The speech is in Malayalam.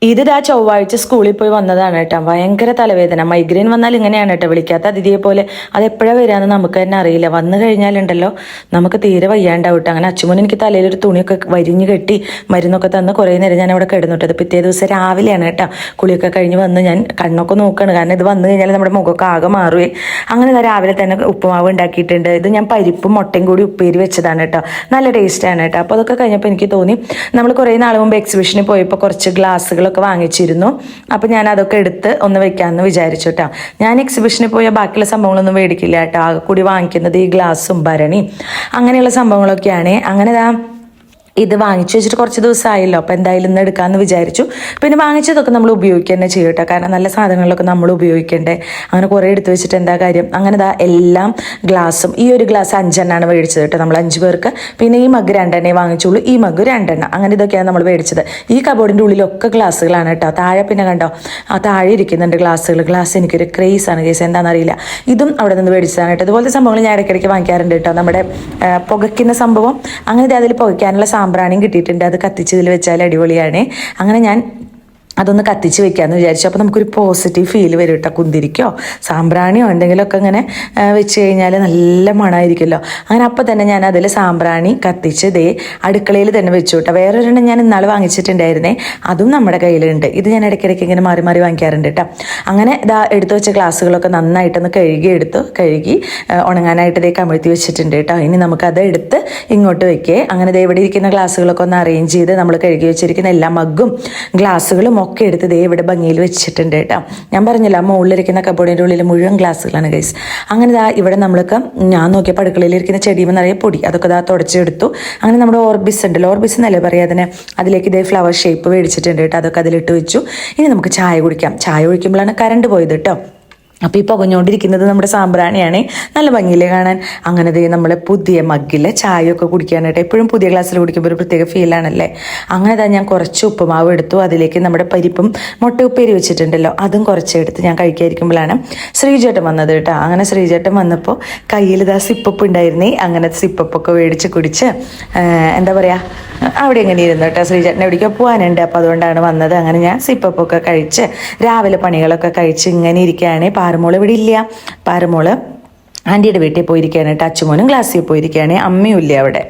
ഇത് ചൊവ്വാഴ്ച സ്കൂളിൽ പോയി വന്നതാണ് കേട്ടോ. ഭയങ്കര തലവേദന, മൈഗ്രെയിൻ വന്നാൽ ഇങ്ങനെയാണ് കേട്ടോ. വിളിക്കാത്ത അതിഥിയെ പോലെ അതെപ്പോഴാണ് വരികയെന്ന് നമുക്ക് തന്നെ അറിയില്ല. വന്നു കഴിഞ്ഞാലുണ്ടല്ലോ നമുക്ക് തീരെ വയ്യാണ്ടാവും കേട്ടോ. അങ്ങനെ അച്ചുമോൻ എനിക്ക് തലയിലൊരു തുണിയൊക്കെ വരിഞ്ഞ് കെട്ടി മരുന്നൊക്കെ തന്ന് കുറേ നേരം ഞാൻ അവിടെ കിടന്നിട്ടത്. പിറ്റേ ദിവസം രാവിലെയാണ് കേട്ടോ കുളിയൊക്കെ കഴിഞ്ഞ് വന്ന് ഞാൻ കണ്ണൊക്കെ നോക്കുകയാണ്. കാരണം ഇത് വന്നു കഴിഞ്ഞാൽ നമ്മുടെ മുഖമൊക്കെ ആകെ മാറുകയും അങ്ങനെ രാവിലെ തന്നെ ഉപ്പുമാവ് ഉണ്ടാക്കിയിട്ടുണ്ട്. ഇത് ഞാൻ പരിപ്പും മുട്ടയും കൂടി ഉപ്പേരി വെച്ചതാണ് കേട്ടോ. നല്ല ടേസ്റ്റാണ് കേട്ടോ. അപ്പോൾ അതൊക്കെ കഴിഞ്ഞപ്പോൾ എനിക്ക് തോന്നി നമ്മൾ കുറേ നാൾ മുമ്പ് എക്സിബിഷനിൽ പോയപ്പോൾ കുറച്ച് ഗ്ലാസ്സുകൾ ഒക്കെ വാങ്ങിച്ചിരുന്നു. അപ്പോൾ ഞാൻ അതൊക്കെ എടുത്ത് ഒന്ന് വെക്കാമെന്ന് വിചാരിച്ചു കേട്ടോ. ഞാൻ എക്സിബിഷനിൽ പോയ ബാക്കിയുള്ള സംഭവങ്ങളൊന്നും മേടിക്കില്ല കേട്ടോ. ആകെ കൂടി വാങ്ങിക്കുന്നത് ഈ ഗ്ലാസും ഭരണിയും അങ്ങനെയുള്ള സംഭവങ്ങളൊക്കെയാണ്. അങ്ങനെ ഇത് വാങ്ങിച്ചു വെച്ചിട്ട് കുറച്ച് ദിവസമായല്ലോ. അപ്പോൾ എന്തായാലും ഇന്ന് എടുക്കാമെന്ന് വിചാരിച്ചു. പിന്നെ വാങ്ങിച്ചതൊക്കെ നമ്മൾ ഉപയോഗിക്കുക തന്നെ ചെയ്യും കേട്ടോ. കാരണം നല്ല സാധനങ്ങളിലൊക്കെ നമ്മൾ ഉപയോഗിക്കണ്ടേ. അങ്ങനെ കുറേ എടുത്ത് വെച്ചിട്ട് എന്താ കാര്യം. അങ്ങനെ എല്ലാം ഗ്ലാസും ഈ ഒരു ഗ്ലാസ് 5 എണ്ണമാണ് മേടിച്ചത് കേട്ടോ. നമ്മൾ 5 പേർക്ക്. പിന്നെ ഈ മഗ് 2 എണ്ണേ വാങ്ങിച്ചുള്ളൂ, ഈ മഗ് 2 എണ്ണ. അങ്ങനെ ഇതൊക്കെയാണ് നമ്മൾ മേടിച്ചത്. ഈ കബോർഡിൻ്റെ ഉള്ളിലൊക്കെ ഗ്ലാസ്സുകളാണ് കേട്ടോ. താഴെ പിന്നെ കണ്ടോ താഴെ ഇരിക്കുന്നുണ്ട് ഗ്ലാസ്സുകൾ. ഗ്ലാസ് എനിക്കൊരു ക്രേസാണ് കേസ്, എന്താണെന്നറിയില്ല. ഇതും അവിടെ നിന്ന് മേടിച്ചതാണ് കേട്ടോ. ഇതുപോലത്തെ സംഭവങ്ങൾ ഞാൻ ഇടയ്ക്കിടയ്ക്ക് വാങ്ങിക്കാറുണ്ട് കേട്ടോ. നമ്മുടെ പുകയ്ക്കുന്ന സംഭവം അങ്ങനെ അതിൽ പുകയ്ക്കാനുള്ള സാമ്പ്രാണിയും കിട്ടിയിട്ടുണ്ട്. അത് കത്തിച്ച് ഇതിൽ വെച്ചാൽ അടിപൊളിയാണ്. അങ്ങനെ ഞാൻ അതൊന്ന് കത്തിച്ച് വെക്കാമെന്ന് വിചാരിച്ചു. അപ്പോൾ നമുക്കൊരു പോസിറ്റീവ് ഫീൽ വരും കേട്ടോ. കുന്തിരിക്കോ സാമ്പ്രാണിയോ എന്തെങ്കിലുമൊക്കെ ഇങ്ങനെ വെച്ച് കഴിഞ്ഞാൽ നല്ല മണമായിരിക്കുമല്ലോ. അങ്ങനെ അപ്പോൾ തന്നെ ഞാൻ അതിൽ സാമ്പ്രാണി കത്തിച്ച് അടുക്കളയിൽ തന്നെ വെച്ചു കേട്ടോ. വേറൊരെണ്ണം ഞാൻ ഇന്നാൾ വാങ്ങിച്ചിട്ടുണ്ടായിരുന്നേ, അതും നമ്മുടെ കയ്യിലുണ്ട്. ഇത് ഞാൻ ഇടയ്ക്കിടയ്ക്ക് ഇങ്ങനെ മാറി മാറി വാങ്ങിക്കാറുണ്ട് കേട്ടോ. അങ്ങനെ എടുത്തു വെച്ച ഗ്ലാസ്സുകളൊക്കെ നന്നായിട്ടൊന്ന് കഴുകി ഉണങ്ങാനായിട്ട് കമിഴ്ത്തി വെച്ചിട്ടുണ്ട് കേട്ടോ. ഇനി നമുക്കത് എടുത്ത് ഇങ്ങോട്ട് വെക്കേ. അങ്ങനെ ഇവിടെ ഇരിക്കുന്ന ഗ്ലാസ്സുകളൊക്കെ ഒന്ന് അറേഞ്ച് ചെയ്ത് നമ്മൾ കഴുകി വെച്ചിരിക്കുന്ന എല്ലാ മഗ്ഗും ഗ്ലാസ്സുകളും ഒക്കെ എടുത്ത് ഇവിടെ ഭംഗിയിൽ വെച്ചിട്ടുണ്ട് കേട്ടോ. ഞാൻ പറഞ്ഞില്ല മുകളിലിരിക്കുന്ന കബോർഡിൻ്റെ ഉള്ളിൽ മുഴുവൻ ഗ്ലാസ്സുകളാണ് ഗൈസ്. അങ്ങനെ ഇവിടെ നമ്മൾക്ക് ഞാൻ നോക്കിയപ്പോൾ അടുക്കളയിലിരിക്കുന്ന ചെടിയും നിറയെ പൊടി അതൊക്കെ തുടച്ചെടുത്തു. അങ്ങനെ നമ്മുടെ ഓർബിസ് ഉണ്ടല്ലോ, ഓർബിസ് എന്നല്ലേ പറയാം അതിനെ, അതിലേക്ക് ഫ്ലവർ ഷേപ്പ് മേടിച്ചിട്ടുണ്ട് കേട്ടോ. അതൊക്കെ അതിലിട്ട് വെച്ചു. ഇനി നമുക്ക് ചായ കുടിക്കാം. ചായ കുടിക്കുമ്പോഴാണ് കറണ്ട് പോയത് കേട്ടോ. അപ്പോൾ ഈ പുകഞ്ഞുകൊണ്ടിരിക്കുന്നത് നമ്മുടെ സാമ്പ്രാണിയാണ്. നല്ല ഭംഗിയില്ലേ കാണാൻ. അങ്ങനെ നമ്മൾ പുതിയ മഗ്ഗിലെ ചായയൊക്കെ കുടിക്കാനായിട്ട് എപ്പോഴും പുതിയ ഗ്ലാസ്സിൽ കുടിക്കുമ്പോൾ ഒരു പ്രത്യേക ഫീലാണല്ലേ. അങ്ങനെ ഞാൻ കുറച്ച് ഉപ്പുമാവ് എടുത്തു. അതിലേക്ക് നമ്മുടെ പരിപ്പും മുട്ട ഉപ്പേരി വെച്ചിട്ടുണ്ടല്ലോ അതും കുറച്ചെടുത്ത് ഞാൻ കഴിക്കാതിരിക്കുമ്പോഴാണ് ശ്രീജേട്ടൻ വന്നത് കേട്ടോ. അങ്ങനെ ശ്രീജേട്ടൻ വന്നപ്പോൾ കയ്യിൽ സിപ്പപ്പ് ഉണ്ടായിരുന്നേ. അങ്ങനെ സിപ്പപ്പൊക്കെ മേടിച്ച് കുടിച്ച് എന്താ പറയുക അവിടെ എങ്ങനെ ഇരുന്നു കേട്ടോ. ശ്രീജേട്ടൻ എവിടേക്കോ പോകാനുണ്ട്, അപ്പോൾ അതുകൊണ്ടാണ് വന്നത്. അങ്ങനെ ഞാൻ സിപ്പപ്പൊക്കെ കഴിച്ച് രാവിലെ പണികളൊക്കെ കഴിച്ച് ഇങ്ങനെ ഇരിക്കുകയാണ്. പാറുമോള് ഇവിടെ ഇല്ല. പാറുമോള് ആൻറ്റിയുടെ വീട്ടിൽ പോയിരിക്കുകയാണ് കേട്ടോ. അച്ചുമോനും ക്ലാസ്സിൽ പോയിരിക്കുകയാണ്. അമ്മയും ഇല്ല അവിടെ.